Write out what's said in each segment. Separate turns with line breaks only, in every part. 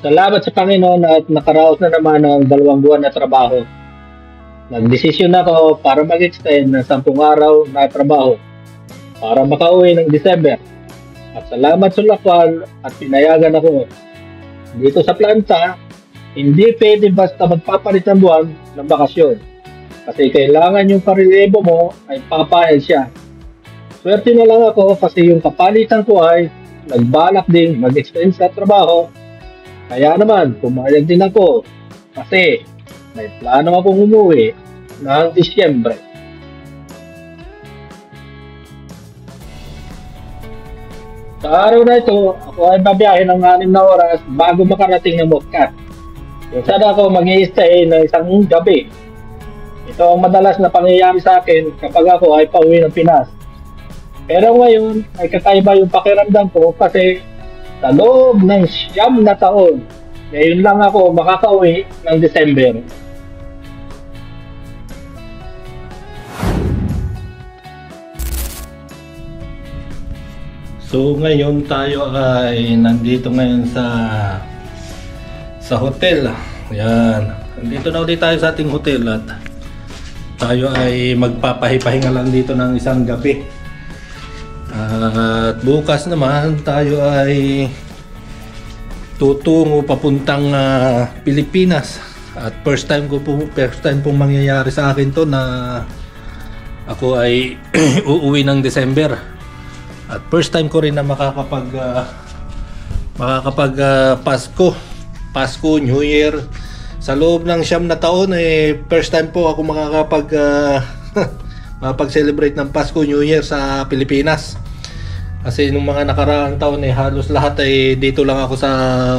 Salamat sa Panginoon at nakaraos na naman ng 2 buwan na trabaho. Nagdesisyon ako para mag-extend ng 10 araw na trabaho para makauwi ng December. At salamat sa lakwan at pinayagan ako. Dito sa planta, hindi pwede basta magpapalit ng buwan ng bakasyon. Kasi kailangan yung karelyebo mo ay papayag siya. Swerte na lang ako kasi yung kapalitan ko ay nagbalak ding mag-extend sa trabaho. Kaya naman, pumayag din ako kasi may plano akong umuwi ng Disyembre. Sa araw na ito, ako ay babiyahe ng 6 na oras bago makarating ng Muscat. Kung saan ako mag-i-stay ng isang gabi. Ito ang madalas na pangyayari sa akin kapag ako ay pauwi ng Pinas. Pero ngayon ay kakaiba yung pakiramdam ko kasi sa loob ng 9 na taon, ngayon lang ako makakauwi ng December.
So ngayon tayo ay nandito ngayon sa hotel. Ayan. Nandito na ulit tayo sa ating hotel at tayo ay magpapahipahinga lang dito ng isang gabi. At bukas naman tayo ay tutungo papuntang Pilipinas. At first time pong mangyayari sa akin to na ako ay uuwi ng December. At first time ko rin na makakapag Pasko, New Year. Sa loob ng 9 na taon first time po ako makapag-celebrate ng Pasko, New Year sa Pilipinas. Kasi nung mga nakaraang taon halos lahat dito lang ako sa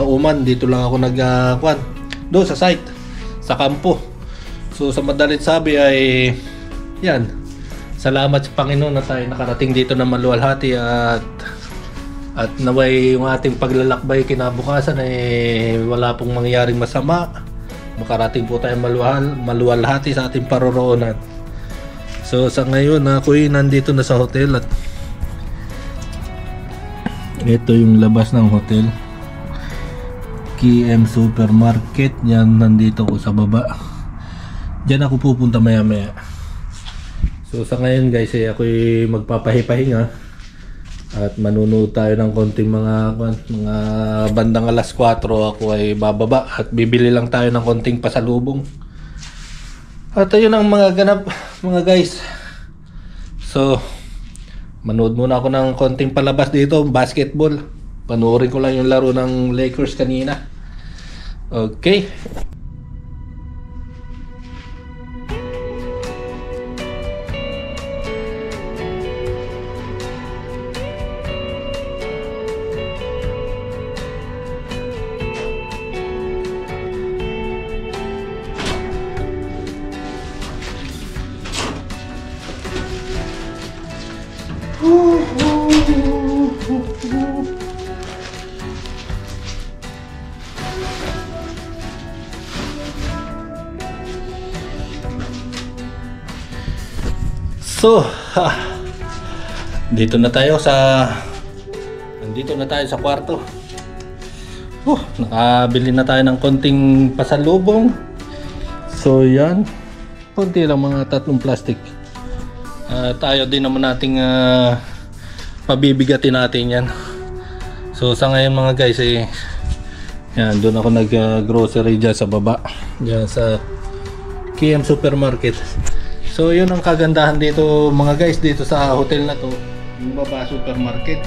Oman, dito lang ako doon sa site, sa kampo. So sa madalit sabi ay yan. Salamat sa Panginoon na tayo nakarating dito na maluwalhati at naway yung ating paglalakbay kinabukasan wala pong mangyaring masama. Makarating po tayo maluwalhati sa ating paroroonan. So sa ngayon ako'y nandito na sa hotel at ito yung labas ng hotel. KM Supermarket. Yan, nandito ko sa baba. Diyan ako pupunta maya maya. So sa ngayon guys ako'y magpapahipahinga at manunood tayo ng konting mga bandang alas 4 ako ay bababa at bibili lang tayo ng konting pasalubong. At ayun ang mga ganap mga guys. So manood muna ako ng konting palabas dito, basketball. Panoorin ko lang yung laro ng Lakers kanina. Okay. So, nandito na tayo sa kwarto. Nakabili na tayo ng konting pasalubong. So, yan. Konti lang, mga 3 plastic. Tayo din naman nating pabibigatin natin yan. So, sa ngayon mga guys, yan, doon ako nag-grocery dyan sa baba. Dyan sa KM Supermarket. So yun ang kagandahan dito mga guys, dito sa hotel na to, yung baba supermarket.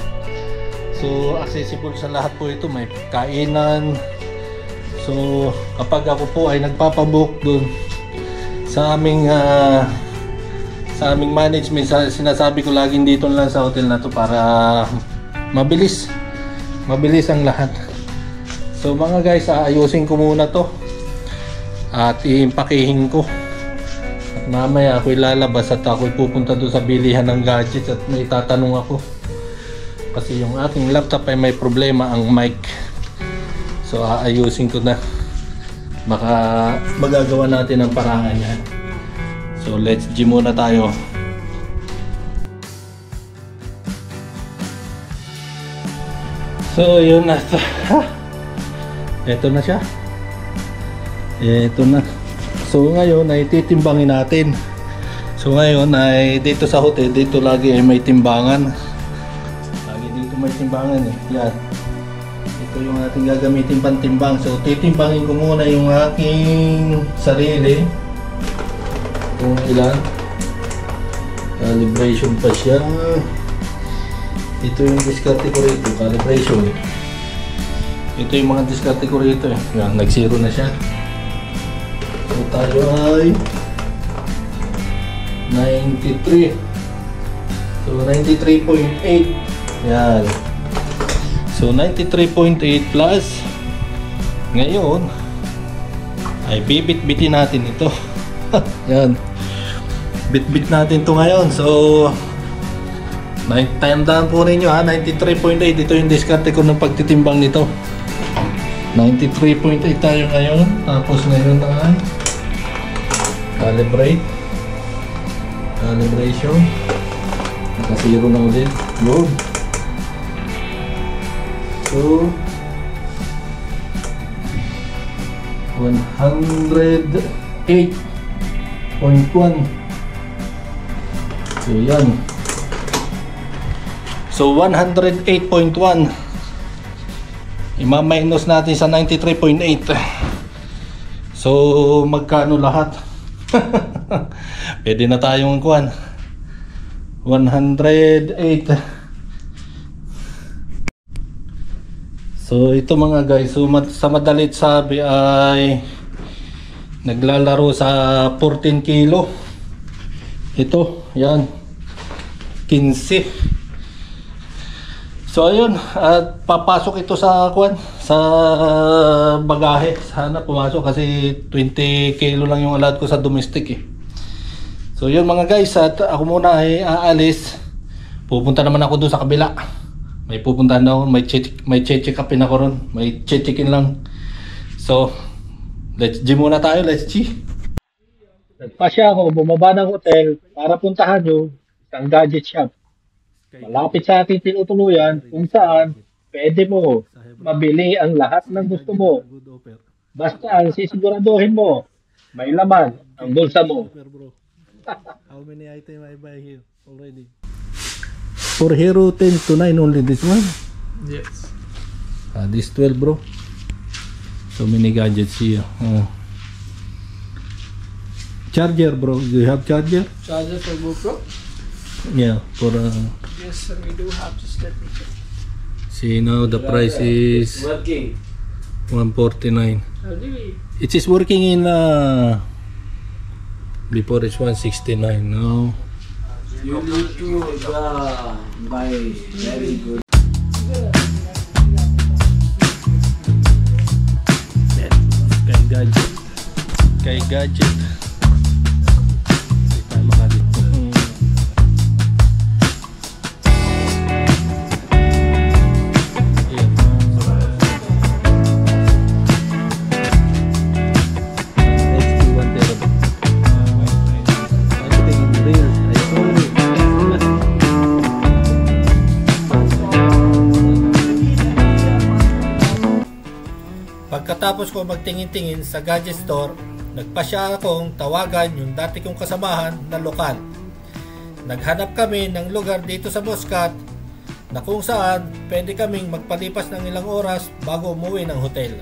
So accessible sa lahat po ito, may kainan. So kapag ako po ay nagpapabook dun sa aming management, sinasabi ko laging dito lang sa hotel na to para mabilis ang lahat. So mga guys, ayusin ko muna to at iimpakihin ko. At mamaya ako'y lalabas at ako'y pupunta doon sa bilihan ng gadgets at may tatanong ako. Kasi yung aking laptop ay may problema ang mic. So aayusin ko na. Baka magagawa natin ang paraan yan. So let's gym muna tayo. So yun na. Ito na siya. Ito na. So ngayon ay titimbangin natin. So ngayon ay dito sa hotel, dito lagi ay may timbangan. Lagi dito may timbangan eh. Yan. Ito yung ating gagamitin pantimbang. So titimbangin ko muna yung aking sarili. Kung ilan. Calibration pa siya. Ito yung diskarte ko rito. Calibration. Ito yung mga diskarte ko rito eh. Yan, nag-zero na siya. So tayo ay 93. So 93.8. Yan. So 93.8 plus. Ngayon ay bibit-bitin natin ito. Yan. Bit-bit natin to ngayon. So tandaan po ninyo ha, 93.8. Ito yung diskarte ko ng pagtitimbang nito. 93.8 tayo ngayon. Tapos ngayon ay calibration. Naka-zero na ulit. Load. So 108.1. So yan. So 108.1 ima-minus natin sa 93.8. So magkano lahat? Pwede na tayong kuan 108. So ito mga guys, so sa madalit sabi ay naglalaro sa 14 kilo. Ito, yan 15. So ayun, at papasok ito sa kuan, sa bagahe. Sana pumasok kasi 20 kilo lang yung allowed ko sa domestic eh. So yun mga guys, at ako muna ay aalis. Pupunta naman ako doon sa kabila. May pupuntahan na ako, may check upin ako ron. May check-in lang. So, let's G muna tayo, let's G.
Nagpasya ako, bumaba ng hotel para puntahan yung isang gadget shop. Malapit sa ating tinutuluyan kung saan pwede mo mabili ang lahat ng gusto mo. Basta ang sisiguraduhin mo, may laman ang bulsa mo.
How many items I buy here already? For Hero 10 to 9 only this one?
Yes.
This 12 bro. So many gadgets here. Charger bro, do you have charger?
Charger for GoPro?
Yeah, for
Yes, sir, we do have. Just let me check.
see now the price is
Working.
149. It is working in before it's 169 now.
You need to buy very good.
Kay gadget. Kay gadget. Hindi tayo makadito. Pagkatapos ko magtingin-tingin sa gadget store, nagpasya akong tawagan yung dati kong kasamahan na lokal. Naghanap kami ng lugar dito sa Muscat na kung saan pwede kaming magpalipas ng ilang oras bago umuwi ng hotel.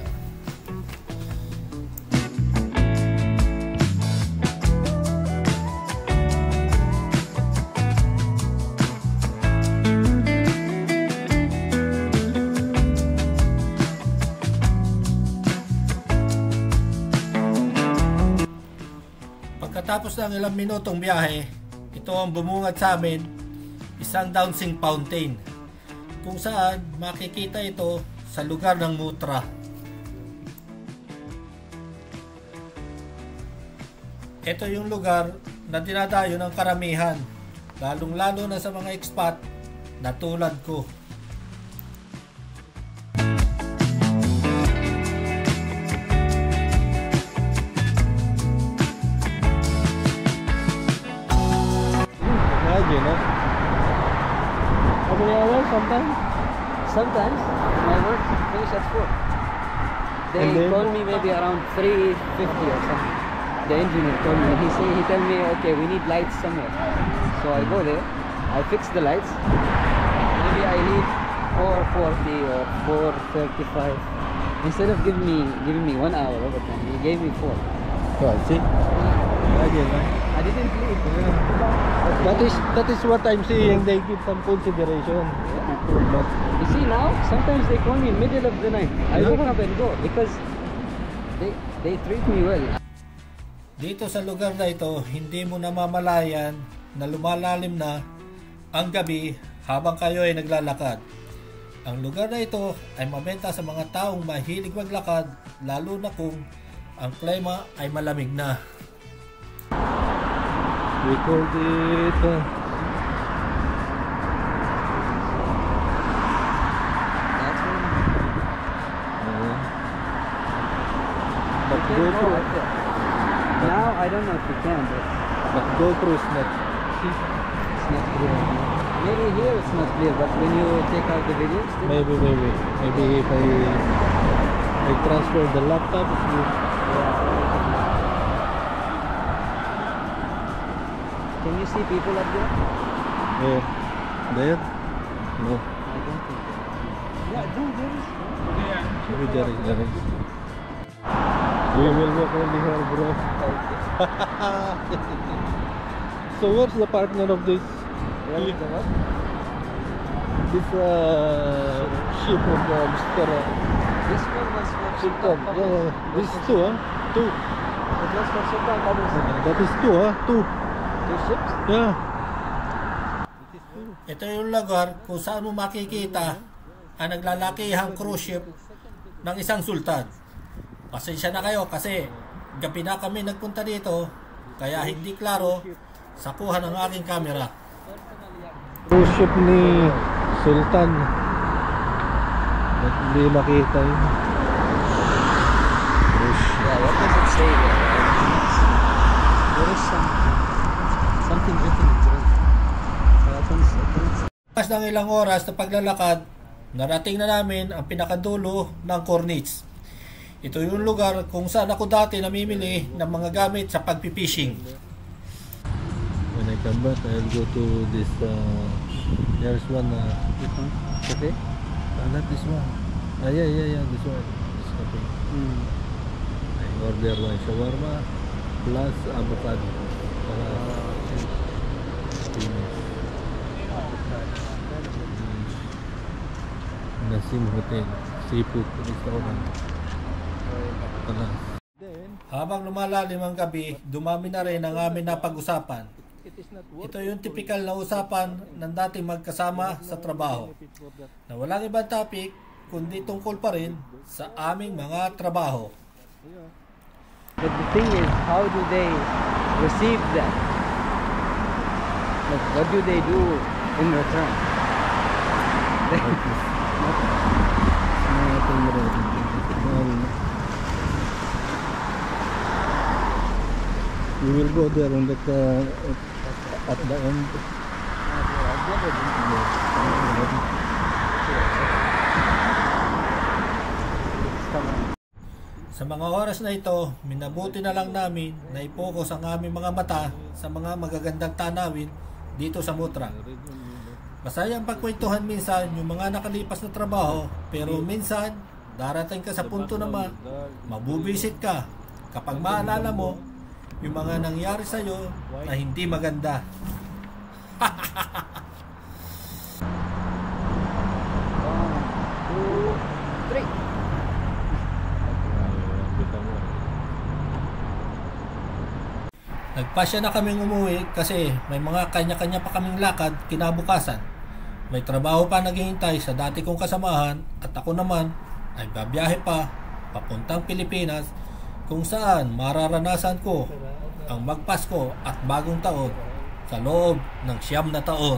Pagkatapos ng ilang minutong biyahe, ito ang bumungad sa amin, isang dancing fountain, kung saan makikita ito sa lugar ng Mutra. Ito yung lugar na dinadayo ng karamihan, lalong-lalo na sa mga expat na tulad ko. You know? How many hours sometimes?
Sometimes my work finish at 4.
They
And then?
called me maybe around 3:50 or something. The engineer told me. He tell me, okay, we need lights somewhere. So I go there. I fix the lights. Maybe I leave 4:40 or 4:35. Instead of giving me 1 hour overtime, he gave me 4.
Well, see? Again,
I didn't leave.
that is what I'm saying. They give some consideration. But
You see now, sometimes they call me middle of the night. I wake up and go because they treat me well.
dito sa lugar na ito, hindi mo namamalayan na lumalalim na ang gabi habang kayo ay naglalakad. Ang lugar na ito ay mabenta sa mga taong mahilig maglakad, lalo na kung ang klima ay malamig na. We call it but GoPro,
Now I don't know if you can, but
GoPro is not.
it's not clear. Maybe here it's not clear, but when you take out the video, it's still
Maybe if I transfer the laptop, it's good.
Can you see people up there?
Oh, there? No.
I don't think there is. Yeah, no, there is.
Maybe there is. We will walk only here, bro. So where's the partner of this?
Where is the what?
This ship of Mr.
This one was for
Sultan.
Sultan.
Yeah, this is two, huh? Two.
It was for Sultan Qaboos.
That is two, huh? Two.
2 ships?
Yeah. Ito yung lugar kung saan mo makikita ang naglalakihang cruise ship ng isang sultan. Pasensya na kayo kasi gabi na kami nagpunta dito kaya hindi klaro sa kuha ng aking camera. Cruise ship ni Sultan. Hindi makita yun.
Yeah, what does it say there? There is something written in red.
Pas ng ilang oras na paglalakad, narating na namin ang pinakadulo ng Corniche. Ito yung lugar kung saan ako dati namimili ng mga gamit sa pagpipishing. When I come back, I'll go to this, there's one,
Okay?
not this one. Yeah, this one. This cafe. I order one shawarma plus avocado. Nasim Hotel, seafood restaurant. Habang lumalalim ang gabi, dumami na rin ang aming napag-usapan. Ito yung typical na usapan ng dating magkasama sa trabaho, na walang ibang topic kundi tungkol pa rin sa aming mga trabaho.
But the thing is, how do they receive that? Like, what do they do in return?
We will go there on that at the end. Sa mga oras na ito, minabuti na lang namin na i-focus ang aming mga mata sa mga magagandang tanawin dito sa Mutra. Masayang pagkwentuhan minsan yung mga nakalipas na trabaho, pero minsan darating ka sa punto naman mabubisit ka kapag maalala mo yung mga nangyari sa'yo na hindi maganda. Nagpasya na kaming umuwi kasi may mga kanya-kanya pa kaming lakad kinabukasan. May trabaho pa naghihintay sa dati kong kasamahan at ako naman ay babiyahe pa papuntang Pilipinas kung saan mararanasan ko ang magpasko at bagong taon sa loob ng 9 na taon.